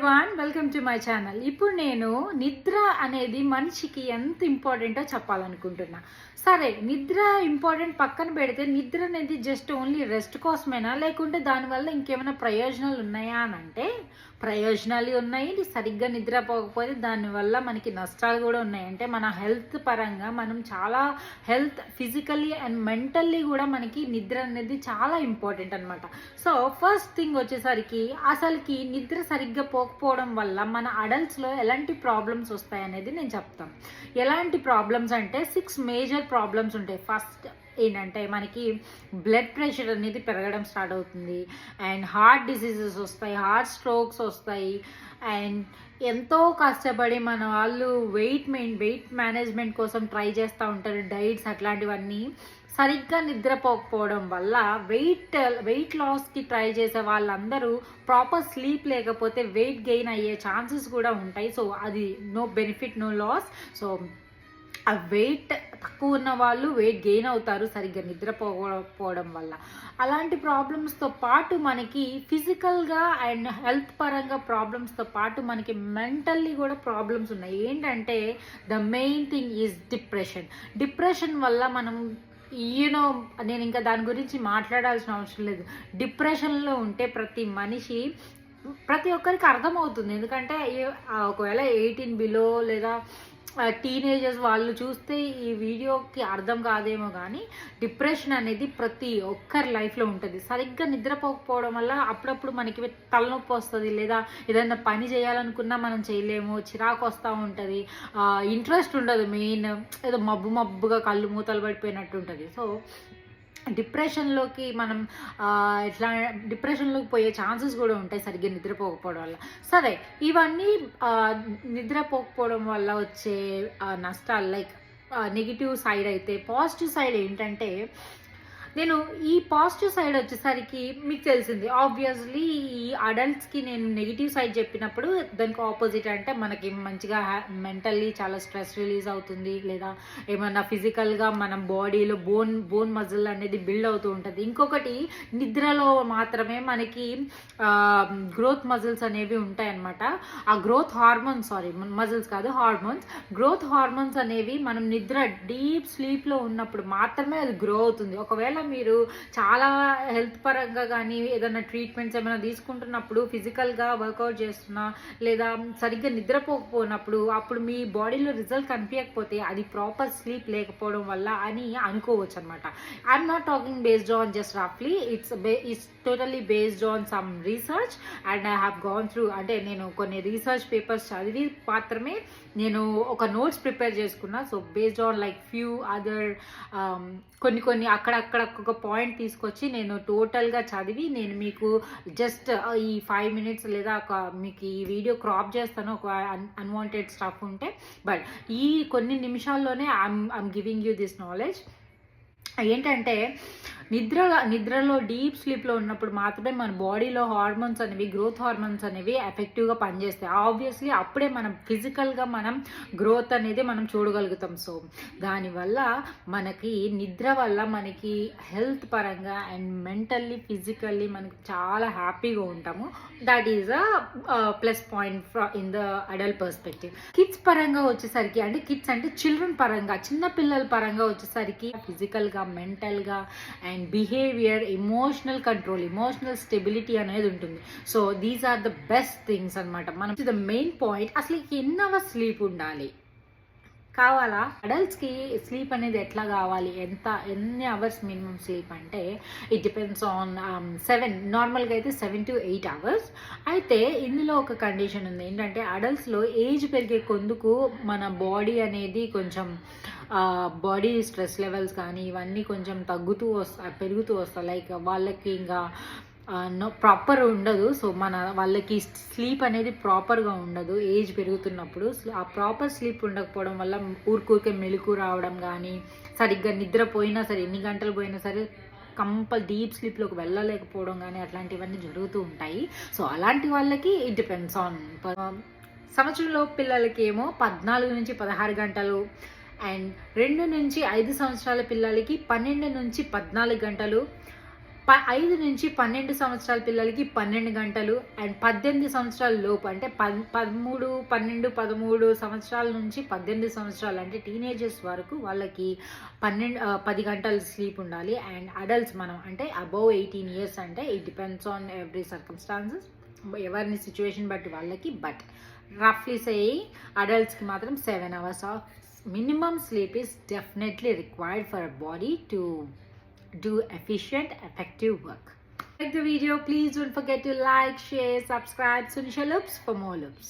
Everyone, welcome to my channel. ఇప్పుడు నేను నిద్ర అనేది మనిషికి ఎంత ఇంపార్టెంటో చెప్పాలనుకుంటున్నా. సరే, నిద్ర ఇంపార్టెంట్ పక్కన పెడితే నిద్ర అనేది జస్ట్ ఓన్లీ రెస్ట్ కోసమేనా, లేకుంటే దానివల్ల ఇంకేమైనా ప్రయోజనాలు ఉన్నాయా అని అంటే ప్రయోజనాలు ఉన్నాయి. సరిగ్గా నిద్రపోకపోతే దానివల్ల మనకి నష్టాలు కూడా ఉన్నాయి. అంటే మన హెల్త్ పరంగా మనం చాలా ఫిజికల్లీ అండ్ మెంటల్లీ కూడా మనకి నిద్ర అనేది చాలా ఇంపార్టెంట్ అనమాట. సో ఫస్ట్ థింగ్ వచ్చేసరికి అసలుకి నిద్ర సరిగ్గా పోకపోవడం వల్ల మన అడల్ట్స్లో ఎలాంటి ప్రాబ్లమ్స్ వస్తాయి అనేది నేను చెప్తాను. ఎలాంటి ప్రాబ్లమ్స్ అంటే 6 మేజర్ ప్రాబ్లమ్స్ ఉంటాయి. ఫస్ట్ ఏంటంటే మనకి బ్లడ్ ప్రెషర్ అనేది పెరగడం స్టార్ట్ అవుతుంది, అండ్ హార్ట్ డిసీజెస్ వస్తాయి, హార్ట్ స్ట్రోక్స్ వస్తాయి, అండ్ ఎంతో కష్టపడి మన వాళ్ళు వెయిట్ మేనేజ్మెంట్ కోసం ట్రై చేస్తూ ఉంటారు, డైట్స్ అట్లాంటివన్నీ. సరిగ్గా నిద్రపోకపోవడం వల్ల వెయిట్ లాస్కి ట్రై చేసే వాళ్ళందరూ ప్రాపర్ స్లీప్ లేకపోతే వెయిట్ గెయిన్ అయ్యే ఛాన్సెస్ కూడా ఉంటాయి. సో అది no benefit, no loss. So ఆ వెయిట్ తక్కువ ఉన్న వాళ్ళు వెయిట్ గెయిన్ అవుతారు సరిగ్గా నిద్రపోకపోవడం వల్ల. అలాంటి ప్రాబ్లమ్స్తో పాటు మనకి ఫిజికల్గా అండ్ హెల్త్ పరంగా ప్రాబ్లమ్స్తో పాటు మనకి మెంటల్లీ కూడా ప్రాబ్లమ్స్ ఉన్నాయి. ఏంటంటే the main thing is depression వల్ల మనం నేను ఇంకా దాని గురించి మాట్లాడాల్సిన అవసరం లేదు. డిప్రెషన్లో ఉంటే ప్రతి ఒక్కరికి అర్థమవుతుంది. ఎందుకంటే ఒకవేళ 18 బిలో లేదా టీనేజర్స్ వాళ్ళు చూస్తే ఈ వీడియోకి అర్థం కాదేమో, కానీ డిప్రెషన్ అనేది ప్రతి ఒక్కరి లైఫ్లో ఉంటుంది. సరిగ్గా నిద్రపోకపోవడం వల్ల అప్పుడప్పుడు మనకి తలనొప్పి వస్తుంది, లేదా ఏదైనా పని చేయాలనుకున్నా మనం చేయలేము, చిరాకు వస్తూ ఉంటుంది, ఇంట్రెస్ట్ ఉండదు, మెయిన్ ఏదో మబ్బుగా కళ్ళు మూతలు పడిపోయినట్టు ఉంటుంది. సో డిప్రెషన్లోకి పోయే ఛాన్సెస్ కూడా ఉంటాయి సరిగ్గా నిద్రపోకపోవడం వల్ల. సరే, ఇవన్నీ నిద్రపోకపోవడం వల్ల వచ్చే నష్టాలు లైక్ నెగిటివ్ సైడ్ అయితే, పాజిటివ్ సైడ్ ఏంటంటే నేను ఈ పాజిటివ్ సైడ్ వచ్చేసరికి మీకు తెలిసింది ఆబ్వియస్లీ ఈ అడల్ట్స్కి నేను నెగిటివ్ సైడ్ చెప్పినప్పుడు దానికి ఆపోజిట్ అంటే మనకి మంచిగా మెంటల్లీ చాలా స్ట్రెస్ రిలీజ్ అవుతుంది, లేదా ఏమన్నా ఫిజికల్గా మనం బాడీలో బోన్ మజిల్ అనేది బిల్డ్ అవుతూ ఉంటుంది. ఇంకొకటి నిద్రలో మాత్రమే మనకి గ్రోత్ మజిల్స్ అనేవి ఉంటాయన్నమాట. ఆ గ్రోత్ హార్మోన్స్, మజిల్స్ కాదు హార్మోన్స్, గ్రోత్ హార్మోన్స్ అనేవి మనం నిద్ర డీప్ స్లీప్లో ఉన్నప్పుడు మాత్రమే అది గ్రో అవుతుంది. ఒకవేళ మీరు చాలా హెల్త్ పరంగా కానీ ఏదైనా ట్రీట్మెంట్స్ ఏమైనా తీసుకుంటున్నప్పుడు, ఫిజికల్గా వర్కౌట్ చేస్తున్నా లేదా సరిగ్గా నిద్రపోకపోయినప్పుడు అప్పుడు మీ బాడీలో రిజల్ట్ కనిపించకపోతే అది ప్రాపర్ స్లీప్ లేకపోవడం వల్ల అని అనుకోవచ్చు అనమాట. I'm not talking based on just రఫ్లీ, it's totally based on some research and I have gone through. అంటే నేను కొన్ని రీసెర్చ్ పేపర్స్ చదివి మాత్రమే నేను ఒక నోట్స్ ప్రిపేర్ చేసుకున్నా. So based on like few other కొన్ని అక్కడక్కడ ఒక పాయింట్ తీసుకొచ్చి నేను టోటల్గా చదివి నేను మీకు జస్ట్ ఈ 5 minutes లేదా మీకు ఈ వీడియో క్రాప్ చేస్తాను ఒక అన్వాంటెడ్ స్టఫ్ ఉంటే. బట్ ఈ కొన్ని నిమిషాల్లోనే I'm giving you this knowledge. ఏంటంటే నిద్రలో డీప్ స్లీప్లో ఉన్నప్పుడు మాత్రమే మన బాడీలో హార్మోన్స్ అనేవి, గ్రోత్ హార్మోన్స్ అనేవి ఎఫెక్టివ్గా పనిచేస్తాయి. ఆబ్వియస్లీ అప్పుడే మనం ఫిజికల్గా మనం గ్రోత్ అనేది మనం చూడగలుగుతాం. సో దానివల్ల మనకి నిద్ర వల్ల మనకి హెల్త్ పరంగా అండ్ మెంటల్లీ ఫిజికల్లీ మనకి చాలా హ్యాపీగా ఉంటాము. That is a plus point in the adult perspective. Kids పరంగా వచ్చేసరికి, అంటే కిడ్స్ అంటే చిల్డ్రన్ పరంగా, చిన్న పిల్లల పరంగా వచ్చేసరికి ఫిజికల్గా, మెంటల్గా and behaviour, emotional control, emotional stability అనేది ఉంటుంది. So these are the best things అనమాట. మనం ద మెయిన్ పాయింట్, అసలు ఎన్ని అవర్స్ స్లీప్ ఉండాలి కావాలా? అడల్ట్స్కి స్లీప్ అనేది ఎట్లా కావాలి, ఎన్ని అవర్స్ మినిమం స్లీప్ అంటే ఇట్ డిపెండ్స్ ఆన్ 7, నార్మల్గా అయితే 7 to 8 hours. అయితే ఇందులో ఒక కండిషన్ ఉంది. ఏంటంటే అడల్ట్స్లో ఏజ్ పెరిగే కొందుకు మన బాడీ అనేది కొంచెం బాడీ స్ట్రెస్ లెవెల్స్ కానీ ఇవన్నీ కొంచెం పెరుగుతూ వస్తాయి. లైక్ వాళ్ళకి ఇంకా ప్రాపర్ ఉండదు. సో వాళ్ళకి స్లీప్ అనేది ప్రాపర్గా ఉండదు ఏజ్ పెరుగుతున్నప్పుడు. ఆ ప్రాపర్ స్లీప్ ఉండకపోవడం వల్ల ఊరికే మెలకు రావడం కానీ, సరిగ్గా నిద్రపోయినా సరే, ఎన్ని గంటలు పోయినా సరే డీప్ స్లీప్లోకి వెళ్ళలేకపోవడం కానీ అట్లాంటివన్నీ జరుగుతూ ఉంటాయి. సో అలాంటి వాళ్ళకి ఇట్ డిపెండ్స్ ఆన్. సంవత్సరంలో పిల్లలకి ఏమో 14 నుంచి 16 గంటలు, అండ్ 2 నుంచి 5 సంవత్సరాల పిల్లలకి 12 నుంచి 14 గంటలు, 5 నుంచి 12 సంవత్సరాల పిల్లలకి 12 గంటలు, అండ్ 18 సంవత్సరాల లోపు అంటే 13, 12, 13 సంవత్సరాల నుంచి 18 సంవత్సరాలు అంటే టీనేజర్స్ వరకు వాళ్ళకి 10 గంటలు స్లీప్ ఉండాలి. అండ్ అడల్ట్స్ మనం అంటే అబౌవ్ 18 ఇయర్స్ అంటే it depends on every circumstances, ఎవరిని సిచ్యువేషన్ బట్టి వాళ్ళకి. బట్ రఫ్లీ సేయింగ్ అడల్ట్స్కి మాత్రం 7 hours of minimum sleep is definitely required for a body to do efficient, effective work. Like the video, please don't forget to like, share, subscribe. Sunisha Loops for more loops.